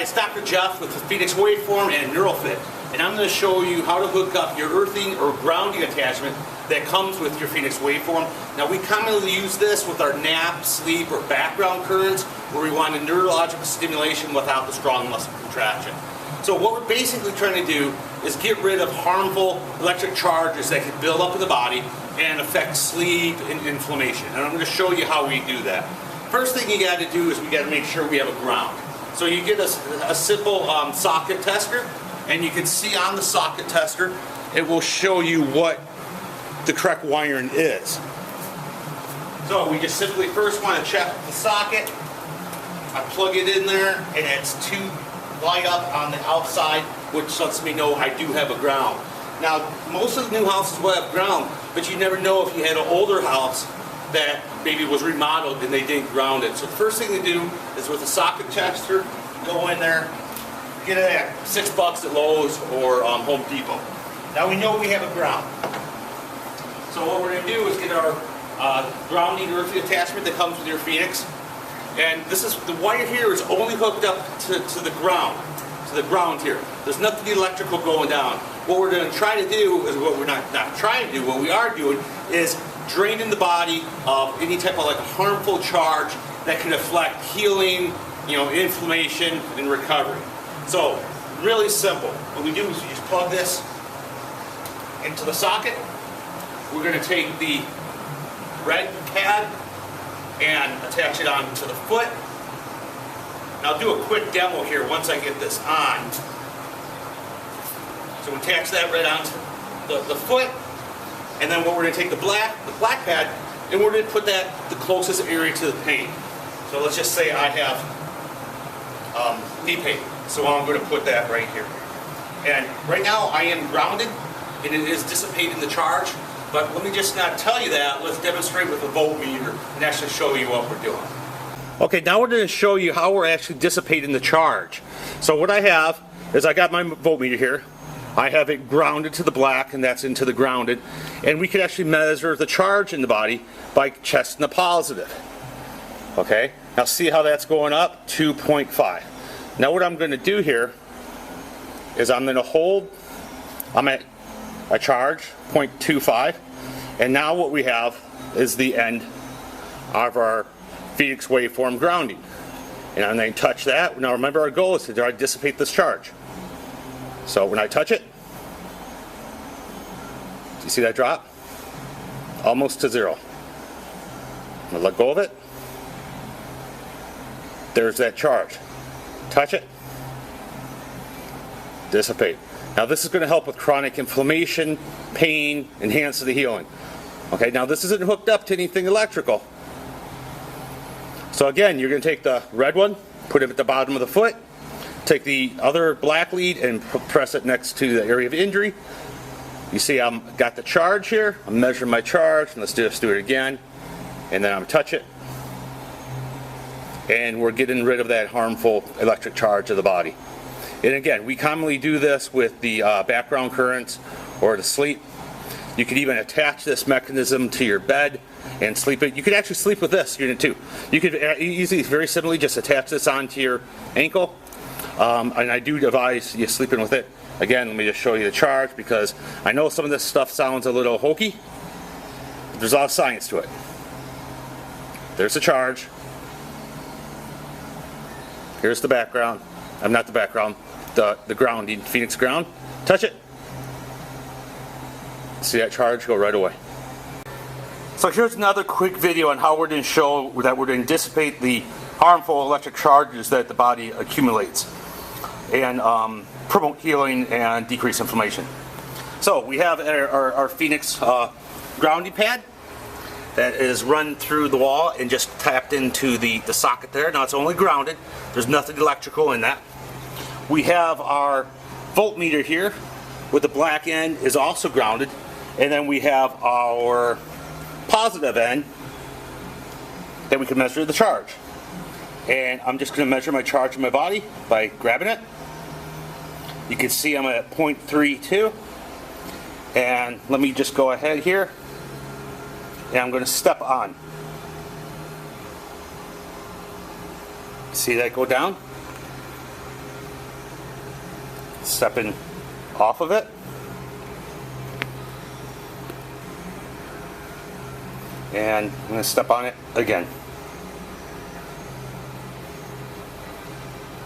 it's Dr. Jeff with the Phoenix Waveform and NeuroFit, and I'm going to show you how to hook up your earthing or grounding attachment that comes with your Phoenix Waveform. Now, we commonly use this with our nap, sleep, or background currents where we want a neurological stimulation without the strong muscle contraction. So what we're basically trying to do is get rid of harmful electric charges that can build up in the body and affect sleep and inflammation. And I'm going to show you how we do that. First thing you got to do is we got to make sure we have a ground. So you get a simple socket tester, and you can see on the socket tester, it will show you what the correct wiring is. So we just simply first want to check the socket. I plug it in there, and it's to light up on the outside, which lets me know I do have a ground. Now, most of the new houses will have ground, but you never know if you had an older house that maybe was remodeled and they didn't ground it. So the first thing to do is with a socket tester, go in there, get it at $6 at Lowe's or Home Depot. Now we know we have a ground. So what we're going to do is get our grounding earthing attachment that comes with your Phoenix. And this is, the wire here is only hooked up to the ground here. There's nothing electrical going down. What we're going to try to do is, what we're not trying to do, what we are doing is draining the body of any type of like harmful charge that can affect healing, inflammation and recovery. So really simple. What we do is we just plug this into the socket. We're going to take the red pad and attach it onto the foot. And I'll do a quick demo here once I get this on. So we attach that right onto the foot, and then what we're going to take the black pad, and we're going to put that the closest area to the pain. So let's just say I have knee pain, so I'm going to put that right here. And right now I am grounded, and it is dissipating the charge. But let me just not tell you that. Let's demonstrate with a voltmeter and actually show you what we're doing. Okay, now we're going to show you how we're actually dissipating the charge. So what I have is I got my voltmeter here. I have it grounded to the black, and that's into the grounded. And we can actually measure the charge in the body by testing the positive. Okay, now see how that's going up? 2.5. Now what I'm going to do here is I'm going to hold, I'm at a charge, 0.25. And now what we have is the end of our Phoenix Waveform grounding. And I'm going to touch that. Now remember, our goal is to try to dissipate this charge. So when I touch it, do you see that drop? Almost to zero. I'm going to let go of it. There's that charge. Touch it. Dissipate. Now this is going to help with chronic inflammation, pain, enhance the healing. Okay, now this isn't hooked up to anything electrical. So again, you're going to take the red one, put it at the bottom of the foot, take the other black lead and press it next to the area of injury. You see I've got the charge here. I'm measuring my charge, and let's just do it again. And then I'm going to touch it. And we're getting rid of that harmful electric charge of the body. And again, we commonly do this with the background currents or the sleep. You can even attach this mechanism to your bed and sleep it. You could actually sleep with this unit too. You could easily, very simply, just attach this onto your ankle. And I do advise you sleeping with it. Again, let me just show you the charge, because I know some of this stuff sounds a little hokey, but there's a lot of science to it. There's the charge. Here's the background. I'm not the background. The grounding, Phoenix ground. Touch it. See that charge go right away. So here's another quick video on how we're going to show that we're going to dissipate the harmful electric charges that the body accumulates and promote healing and decrease inflammation. So we have our Phoenix grounding pad that is run through the wall and just tapped into the socket there. Now it's only grounded. There's nothing electrical in that. We have our voltmeter here with the black end is also grounded, and then we have our positive end that we can measure the charge. And I'm just going to measure my charge in my body by grabbing it. You can see I'm at 0.32, and let me just go ahead here, and I'm going to step on. See that go down? stepping off of it. And I'm going to step on it again.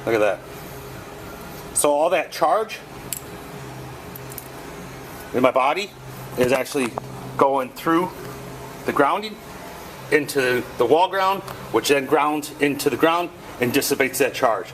Look at that. So all that charge in my body is actually going through the grounding into the wall ground, which then grounds into the ground and dissipates that charge.